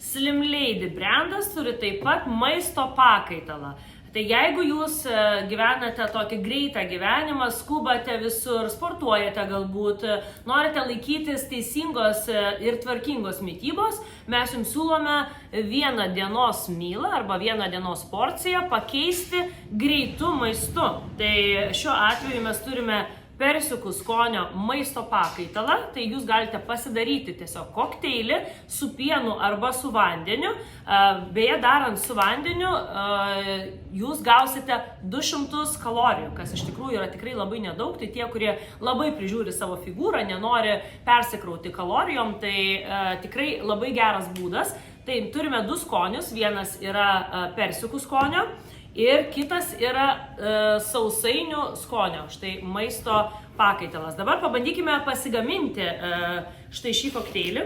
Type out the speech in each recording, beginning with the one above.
Slim Lady brandas turi taip pat maisto pakaitalą. Tai jeigu jūs gyvenate tokį greitą gyvenimą, skubate visur, sportuojate galbūt, norite laikytis teisingos ir tvarkingos mitybos, mes jums siūlome vieną dienos mylą arba vieną dienos porciją pakeisti greitu maistu. Tai šiuo atveju mes turime persikų skonio maisto pakaitalą, tai jūs galite pasidaryti tiesiog kokteilį su pienu arba su vandeniu. Beje, darant su vandeniu, jūs gausite 200 kalorijų, kas iš tikrųjų yra tikrai labai nedaug. Tai tie, kurie labai prižiūri savo figūrą, nenori persikrauti kalorijom, tai tikrai labai geras būdas. Tai turime 2 skonius, vienas yra persikų skonio, ir kitas yra sausainių skonio, štai maisto pakaitalas. Dabar pabandykime pasigaminti štai šį kokteilį.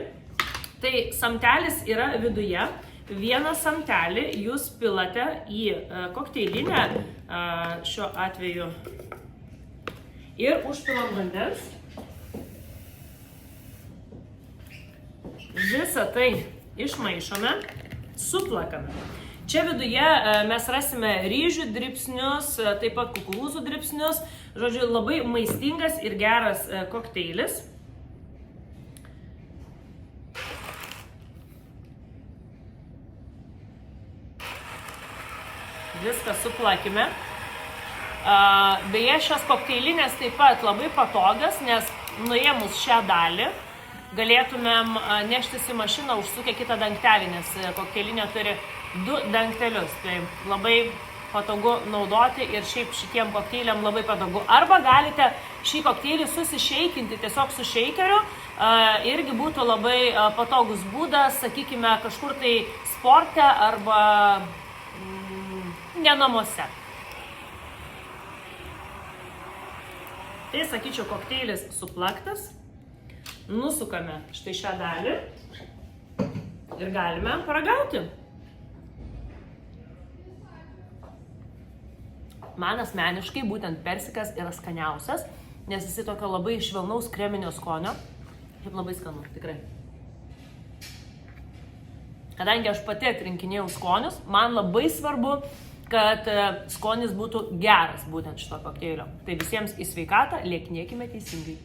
Tai samtelis yra viduje. Vieną samtelį jūs pilate į kokteilinę, šiuo atveju, ir užpilam vandens. Visą tai išmaišome, suplakame. Čia viduje mes rasime ryžių dribsnius, taip pat kukurūzų dribsnius. Žodžiu, labai maistingas ir geras kokteilis. Viską suplakime. Beje, šios kokteilinės taip pat labai patogios, nes nuėmus šią dalį galėtumėm neštis į mašiną užsukę kitą dangtelį, nes kokteilinė turi 2 dangtelius. Tai labai patogu naudoti ir šiaip šitiem kokteiliam labai patogu. Arba galite šį kokteilį susišeikinti tiesiog su šeikeriu. Irgi būtų labai patogus būdas, sakykime, kažkur tai sporte arba ne namuose. Tai, sakyčiau, kokteilis suplaktas. Nusukame štai šią dalį ir galime paragauti. Man asmeniškai būtent persikas yra skaniausias, nes jis tokio labai švelnaus kreminio skonio. Ir labai skanu, tikrai. Kadangi aš pati atrinkinėjau skonius, man labai svarbu, kad skonis būtų geras būtent šito kokteilio. Tai visiems į sveikatą, lieknėkime teisingai.